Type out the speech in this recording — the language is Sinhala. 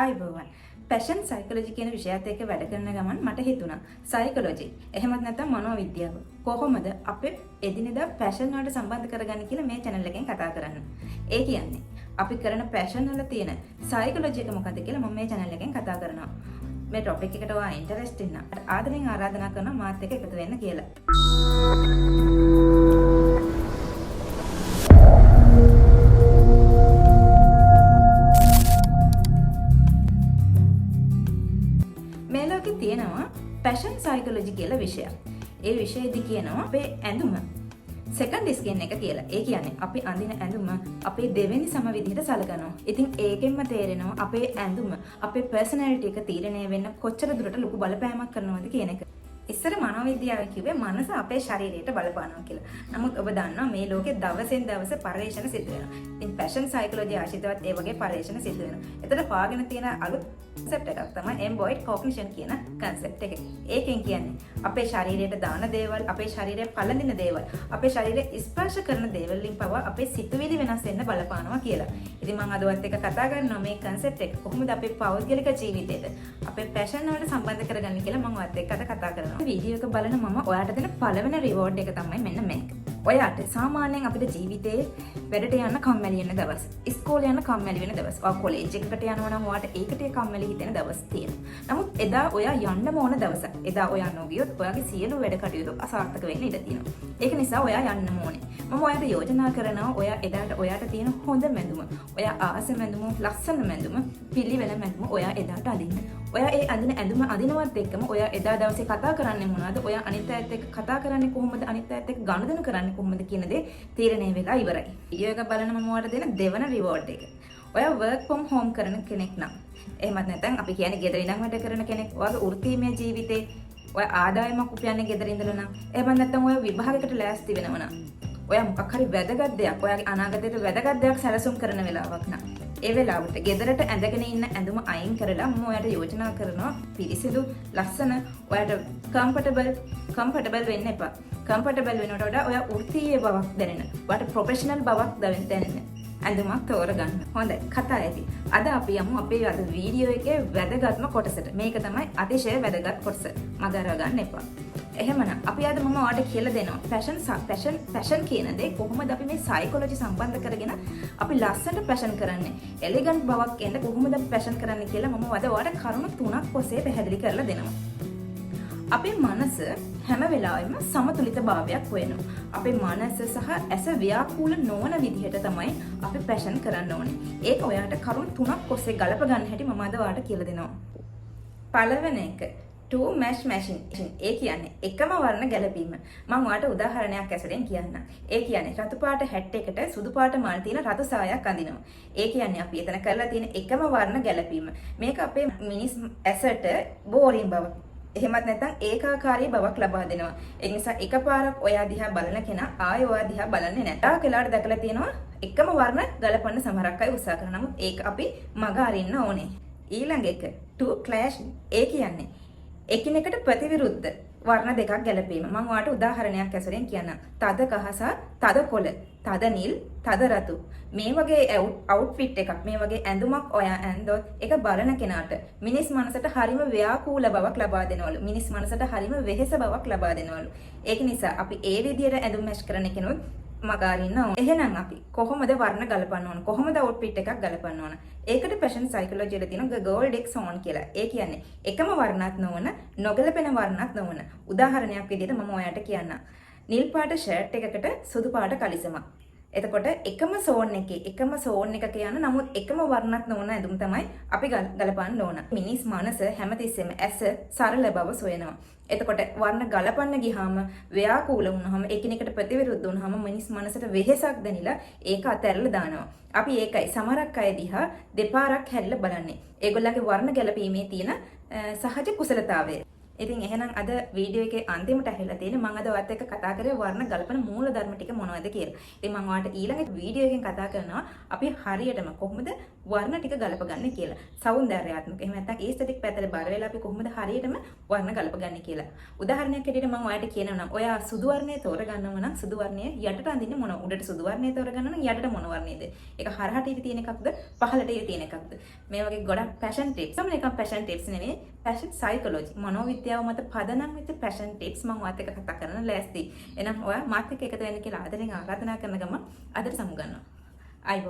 ආයිබෝවන් පැෂන් සයිකොලොජි කියන විෂයත් එක්ක වැඩ කරන ගමන් මට හිතුණා සයිකොලොජි එහෙමත් නැත්නම් මනෝවිද්‍යාව කොහොමද අපේ එදිනෙදා පැෂන් වලට සම්බන්ධ කරගන්නේ කියලා මේ channel එකෙන් කතා කරන්න. ඒ කියන්නේ අපි කරන පැෂන් වල තියෙන සයිකොලොජි එක මොකද්ද කියලා මම මේ channel එකෙන් කතා කරනවා. මේ ටොපික් එකට ඔයා ඉන්ටරෙස්ට් නම් ආදරෙන් ආරාධනා කරනවා මාත් එක්ක එකතු වෙන්න කියලා. තියෙනවා පැෂන් සයිකොලොජි කියලා විෂයක්. ඒ විෂයේදී කියනවා අපේ ඇඳුම සෙකන්ඩ් ස්කින් එක කියලා. ඒ කියන්නේ අපි අඳින ඇඳුම අපේ දෙවෙනි සම විදිහට සලකනවා. ඉතින් ඒකෙන්ම තේරෙනවා අපේ ඇඳුම අපේ පර්සනැලිටි එක තීරණය වෙන්න කොච්චර දුරට ලොකු බලපෑමක් කරනවද කියන එක. ඉස්සර මනෝවිද්‍යාව කිව්වේ මනස අපේ ශරීරයට බලපානවා කියලා. නමුත් ඔබ දන්නවා මේ ලෝකේ දවසෙන් දවස පරිශ්‍රණ සිද්ධ වෙනවා. ඉතින් පැෂන් සයිකොලොජි ආශ්‍රිතවත් ඒ වගේ පරිශ්‍රණ සිද්ධ වෙනවා. එතන පාගෙන තියෙන අලුත් concept එකක් තමයි embodied cognition කියන concept එක. ඒකෙන් කියන්නේ අපේ ශරීරයට දාන දේවල්, අපේ ශරීරය පළඳින දේවල්, අපේ ශරීරය ස්පර්ශ කරන දේවල් වලින් පවා අපේ සිතුවිලි වෙනස් වෙන්න බලපානවා කියලා. ඉතින් මම අද ඔයත් එක්ක කතා කරනවා මේ concept එක කොහොමද අපේ පෞද්ගලික ජීවිතේට අපේ පැෂන් වලට සම්බන්ධ කරගන්නේ කියලා මම ඔයත් එක්ක අද කතා කරනවා. වීඩියෝ එක බලන මම ඔයාට දෙන පළවෙනි රිවෝඩ් එක තමයි මෙන්න මේක. ඔයාට සාමාන්‍යයෙන් අපිට ජීවිතේ වැඩට යන්න කම්මැලි වෙන දවස්, ඉස්කෝලේ යන්න කම්මැලි වෙන දවස්, ඔයා කොලෙජ් එකකට යනවා නම් ඔයාට ඒකට කම්මැලි හිතෙන දවස් තියෙනවා. නමුත් එදා ඔයා යන්න ඕන දවසක්. එදා ඔයා නොගියොත් ඔයාගේ සියලු වැඩ කටයුතු අසාර්ථක වෙන්න ඉඩ තියෙනවා. ඒක නිසා ඔයා යන්න ඕනේ. මම ඔයාට යෝජනා කරනවා ඔයා එදාට ඔයාට තියෙන හොඳ මැඳුම, ඔයා ආස මැඳුම, ලස්සන මැඳුම, පිළිවෙල මැඳුම ඔයා එදාට අඳින්න. ඔයා ඒ අඳින ඇඳුම අඳිනවත් එක්කම ඔයා එදා දවසේ කතා කරන්නේ මොනවද? ඔයා අනිත් අයත් එක්ක කතා කරන්නේ කොහොමද? අනිත් අයත් එක්ක ගනුදෙනු කරන්නේ කොහොමද කියන දේ තීරණය වෙලා ඉවරයි. වීඩියෝ එක බලන මම ඔයාලට දෙන දෙවන රිවෝඩ් එක. ඔයා work from home කරන කෙනෙක් නම් එහෙමත් නැත්නම් අපි කියන්නේ ගෙදර ඉඳන් වැඩ කරන කෙනෙක්, ඔයාගේ වෘත්තීමය ජීවිතේ ඔයා ආදායමක් උපයන්නේ ගෙදර ඉඳලා නම් එහෙමත් නැත්නම් ඔයා විභාගයකට ලෑස්ති වෙනවා නම් ඔයා මොකක් හරි වැදගත් දෙයක්, ඔයාගේ අනාගතයට වැදගත් දෙයක් සැලසුම් කරන වෙලාවක් නම් ඒ වෙලාවට ගෙදරට ඇඳගෙන ඉන්න ඇඳුම අයින් කරලා මම ඔයාලට යෝජනා කරනවා පිරිසිදු ලස්සන ඔයාලට කම්ෆර්ටබල් වෙන්න එපා. කම්ෆර්ටබල් වෙනකොට වඩා ඔයා වෘත්තීය බවක් දැනෙන, ඔයාලට ප්‍රොෆෙෂනල් බවක් දැනෙන ඇඳුමක් තෝරගන්න. හොඳයි, කතා ඇති. අද අපි යමු අපේ අද වීඩියෝ එකේ වැදගත්ම කොටසට. මේක තමයි අතිශය වැදගත් කොටස. මගහරව ගන්න එපා. එහෙමනම් අපි අද මම ඔයාලට කියලා දෙනවා පැෂන් කියන දේ කොහොමද අපි මේ සයිකොලොජි සම්බන්ධ කරගෙන අපි ලස්සනට පැෂන් කරන්නේ, එලිගන්ට් බවක් එන්න කොහොමද පැෂන් කරන්නේ කියලා මම අද ඔයාලට කරුණු 3ක් ඔස්සේ පැහැදිලි කරලා දෙනවා. අපේ මනස හැම වෙලාවෙම සමතුලිතභාවයක් හොයනවා. අපේ මනස සහ ඇස ව්‍යාකූල නොවන විදිහට තමයි අපි පැෂන් කරන්න ඕනේ. ඒක ඔයාලට කරුණු 3ක් ඔස්සේ ගලප ගන්න හැටි මම අද ඔයාලට කියලා දෙනවා. පළවෙනි එක to match matching. ඒ කියන්නේ එකම වර්ණ ගැලපීම. මම ඔයාලට උදාහරණයක් ඇසුරෙන් කියන්නම්. ඒ කියන්නේ රතු පාට හැට් එකට සුදු පාට මල් තියෙන රතු සායක් අඳිනවා. ඒ කියන්නේ අපි එතන කරලා තියෙන එකම වර්ණ ගැලපීම. මේක අපේ මිනිස් ඇසට බෝරින් බව. එහෙමත් නැත්නම් ඒකාකාරී බවක් ලබා දෙනවා. ඒ නිසා එකපාරක් ඔයා දිහා බලන කෙනා ආයෙ ඔයා දිහා බලන්නේ නැහැ. තා කලාවට දැකලා තියෙනවා එකම වර්ණ ගලපන්න සමහරක් අය උත්සාහ කරනවා. නමුත් ඒක අපි මග අරින්න ඕනේ. ඊළඟ එක to clash. ඒ කියන්නේ එකිනෙකට ප්‍රතිවිරුද්ධ වර්ණ දෙකක් ගැලපීම. මම ඔයාලට උදාහරණයක් ඇසුරෙන් කියන්නම්. තද කහ සහ තද කොළ, තද නිල්, තද රතු. මේ වගේ අවුට්ෆිට් එකක්, මේ වගේ ඇඳුමක් ඔයා ඇඳොත් ඒක බලන කෙනාට මිනිස් මනසට හරිම ව්‍යාකූල බවක් ලබා දෙනවලු. මිනිස් මනසට හරිම වෙහෙස බවක් ලබා දෙනවලු. ඒක නිසා අපි ඒ විදිහට ඇඳුම් මැච් කරන කෙනෙක් මගාරින්න ඕන. එහෙනම් අපි කොහොමද වර්ණ ගලපන්න ඕන? කොහොමද අවුට්ෆිට් එකක් ගලපන්න ඕන? ඒකට පැෂන් සයිකොලොජි වල තියෙන ගෝල්ඩ් එක්ස් ඕන් කියලා. ඒ කියන්නේ එකම වර්ණත් නොවන, නොගැලපෙන වර්ණත් නොවන. උදාහරණයක් විදිහට මම ඔයාලට කියන්නම්. නිල් පාට ෂර්ට් එකකට සුදු පාට කලිසමක්. එතකොට එකම සෝන් එකක යන නමුත් එකම වර්ණත් නොවන ඇඳුම් තමයි අපි ගලපන්න ඕන. මිනිස් මනස හැමතිස්සෙම ඇස සරල බව සොයනවා. එතකොට වර්ණ ගලපන්න ගියාම ව්‍යාකූල වුණාම එකිනෙකට ප්‍රතිවිරුද්ධ වුණාම මිනිස් මනසට වෙහෙසක් දැනිලා ඒක අතහැරලා දානවා. අපි ඒකයි සමහරක් අය දිහා දෙපාරක් හැරිලා බලන්නේ. ඒගොල්ලන්ගේ වර්ණ ගැලපීමේ තියෙන සහජ කුසලතාවය. ඉතින් එහෙනම් අද වීඩියෝ එකේ අන්තිමට ඇහිලා තියෙන මම අද ඔයත් එක්ක කතා කරේ වර්ණ ගලපන මූල ධර්ම ටික මොනවද කියලා. ඉතින් මම ඔයාලට ඊළඟ වීඩියෝ එකෙන් කතා කරනවා අපි හරියටම කොහොමද වර්ණ ටික ගලපගන්නේ කියලා. සෞන්දර්යාත්මක. එහෙම නැත්නම් ඒස්තටික් පැත්තට බර වෙලා අපි කොහොමද හරියටම වර්ණ ගලපගන්නේ කියලා. උදාහරණයක් හැටියට මම ඔයාලට කියනවා නම් ඔයා සුදු වර්ණය තෝරගන්නව නම් සුදු වර්ණය යටට අඳින්නේ මොන උඩට සුදු වර්ණය තෝරගන්නව නම් යටට මොන වර්ණයද? ඒක හරහට තියෙන එකක්ද පහළට තියෙන එකක්ද? මේ වගේ ගොඩක් ෆැෂන් ටිප්ස්. සමහර එකක් ෆැෂන් ටිප්ස් නෙවෙයි ෆැෂන් සයිකොලොජි මනෝවිද්‍යාව මත පදනම් වෙච්ච ෆැෂන් ටිප්ස් මම ඔයත් එක්ක කතා කරන්න ලෑස්ති. එහෙනම් ඔයා මාත් එක්ක එකතු වෙන්න කියලා ආදරෙන් ආරාධනා කරන ගමන් අදට සමු ගන්නවා. අයිබෝ